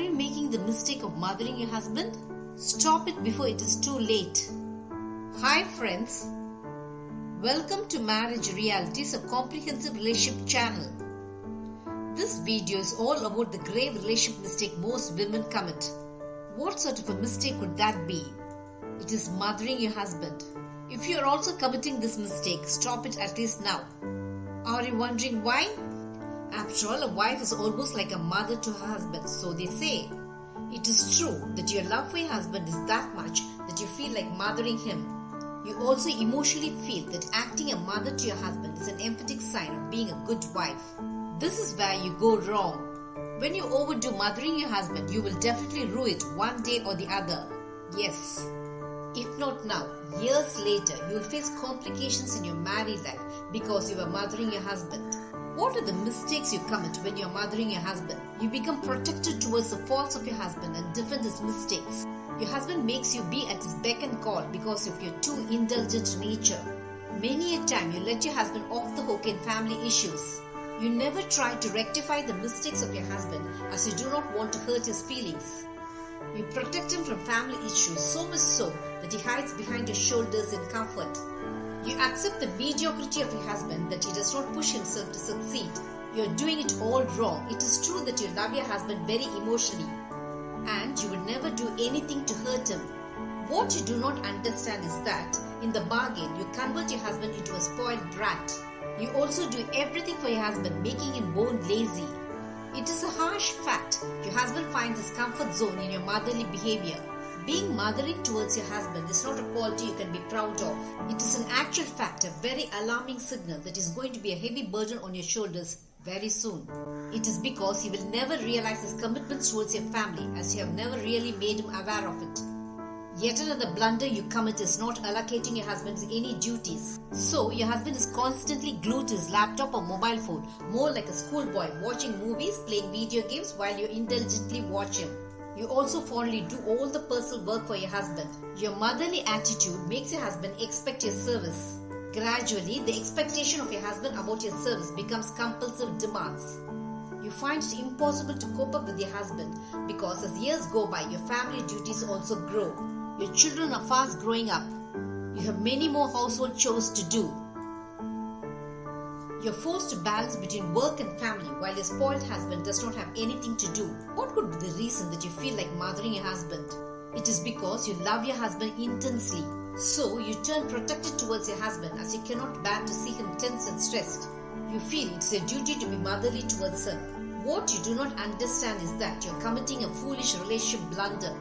you making the mistake of mothering your husband? Stop it before it is too late. Hi friends, welcome to Marriage Realities, a comprehensive relationship channel. This video is all about the grave relationship mistake most women commit. What sort of a mistake could that be? It is mothering your husband. If you are also committing this mistake, stop it at least now. Are you wondering why? After all, a wife is almost like a mother to her husband, so they say. It is true that your love for your husband is that much that you feel like mothering him. You also emotionally feel that acting a mother to your husband is an emphatic sign of being a good wife. This is where you go wrong. When you overdo mothering your husband, you will definitely rue it one day or the other. Yes. If not now, years later, you will face complications in your married life because you were mothering your husband. What are the mistakes you commit when you are mothering your husband? You become protected towards the faults of your husband and defend his mistakes. Your husband makes you be at his beck and call because of your too indulgent nature. Many a time you let your husband off the hook in family issues. You never try to rectify the mistakes of your husband as you do not want to hurt his feelings. You protect him from family issues so much so that he hides behind your shoulders in comfort. You accept the mediocrity of your husband that he does not push himself to succeed. You are doing it all wrong. It is true that you love your husband very emotionally and you would never do anything to hurt him. What you do not understand is that in the bargain you convert your husband into a spoiled brat. You also do everything for your husband, making him bone lazy. It is a harsh fact. Your husband finds his comfort zone in your motherly behavior. Being mothering towards your husband is not a quality you can be proud of. It is an actual fact, a very alarming signal that is going to be a heavy burden on your shoulders very soon. It is because he will never realize his commitments towards your family as you have never really made him aware of it. Yet another blunder you commit is not allocating your husband any duties. So your husband is constantly glued to his laptop or mobile phone, more like a schoolboy watching movies, playing video games while you indulgently watch him. You also fondly do all the personal work for your husband. Your motherly attitude makes your husband expect your service. Gradually, the expectation of your husband about your service becomes compulsive demands. You find it impossible to cope up with your husband because as years go by, your family duties also grow. Your children are fast growing up. You have many more household chores to do. You're forced to balance between work and family while your spoiled husband does not have anything to do. What could be the reason that you feel like mothering your husband? It is because you love your husband intensely. So you turn protected towards your husband as you cannot bear to see him tense and stressed. You feel it's your duty to be motherly towards him. What you do not understand is that you're committing a foolish relationship blunder.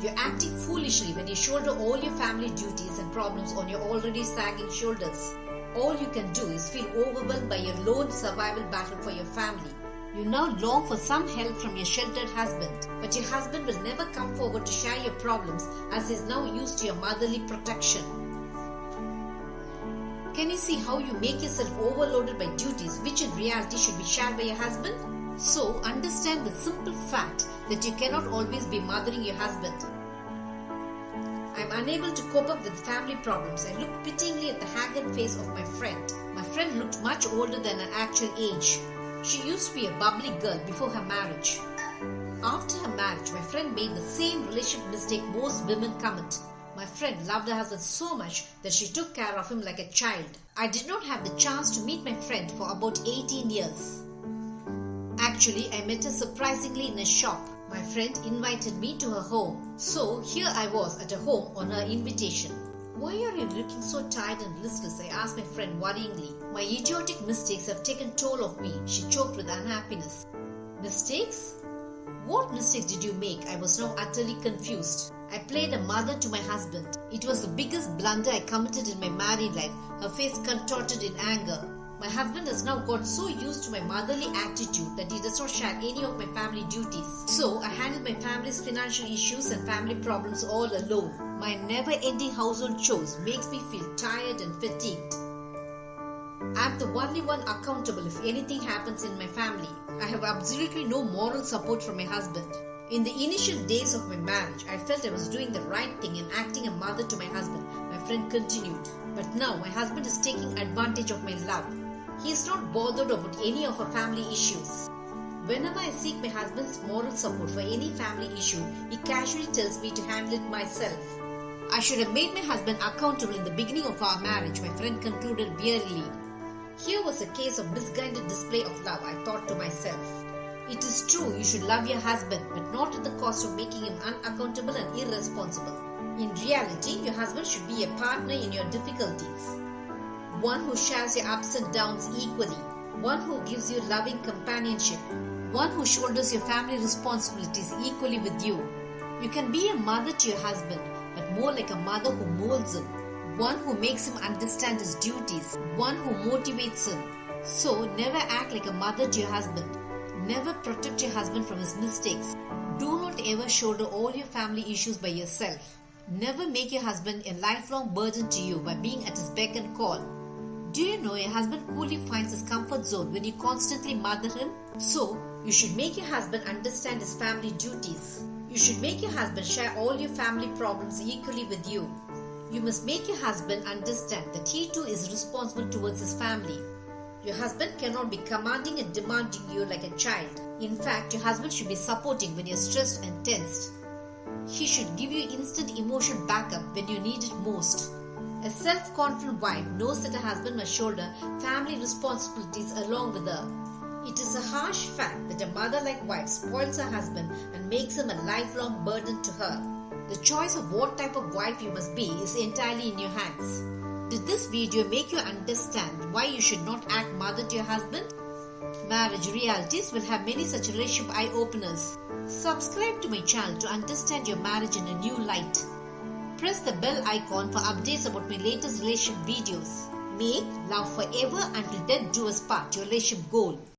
You're acting foolishly when you shoulder all your family duties and problems on your already sagging shoulders. All you can do is feel overwhelmed by your lone survival battle for your family. You now long for some help from your sheltered husband, but your husband will never come forward to share your problems as he is now used to your motherly protection. Can you see how you make yourself overloaded by duties which in reality should be shared by your husband? So understand the simple fact that you cannot always be mothering your husband. I am unable to cope up with family problems. I looked pityingly at the haggard face of my friend. My friend looked much older than her actual age. She used to be a bubbly girl before her marriage. After her marriage, my friend made the same relationship mistake most women commit. My friend loved her husband so much that she took care of him like a child. I did not have the chance to meet my friend for about 18 years. Actually, I met her surprisingly in a shop. My friend invited me to her home. So here I was at her home on her invitation. Why are you looking so tired and listless? I asked my friend worryingly. My idiotic mistakes have taken toll of me, she choked with unhappiness. Mistakes? What mistakes did you make? I was now utterly confused. I played a mother to my husband. It was the biggest blunder I committed in my married life. Her face contorted in anger. My husband has now got so used to my motherly attitude that he does not share any of my family duties. So I handle my family's financial issues and family problems all alone. My never-ending household chores makes me feel tired and fatigued. I'm the only one accountable if anything happens in my family. I have absolutely no moral support from my husband. In the initial days of my marriage, I felt I was doing the right thing and acting a mother to my husband, my friend continued. But now my husband is taking advantage of my love. He is not bothered about any of our family issues. Whenever I seek my husband's moral support for any family issue, he casually tells me to handle it myself. I should have made my husband accountable in the beginning of our marriage, my friend concluded wearily. Here was a case of misguided display of love, I thought to myself. It is true you should love your husband, but not at the cost of making him unaccountable and irresponsible. In reality, your husband should be a partner in your difficulties. One who shares your ups and downs equally. One who gives you loving companionship. One who shoulders your family responsibilities equally with you. You can be a mother to your husband, but more like a mother who molds him. One who makes him understand his duties. One who motivates him. So, never act like a mother to your husband. Never protect your husband from his mistakes. Do not ever shoulder all your family issues by yourself. Never make your husband a lifelong burden to you by being at his beck and call. Do you know your husband coolly finds his comfort zone when you constantly mother him? So, you should make your husband understand his family duties. You should make your husband share all your family problems equally with you. You must make your husband understand that he too is responsible towards his family. Your husband cannot be commanding and demanding you like a child. In fact, your husband should be supporting when you're stressed and tensed. He should give you instant emotion backup when you need it most. A self-confident wife knows that her husband must shoulder family responsibilities along with her. It is a harsh fact that a mother-like wife spoils her husband and makes him a lifelong burden to her. The choice of what type of wife you must be is entirely in your hands. Did this video make you understand why you should not act mother to your husband? Marriage Realities will have many such relationship eye-openers. Subscribe to my channel to understand your marriage in a new light. Press the bell icon for updates about my latest relationship videos. Make love forever until death do us part your relationship goal.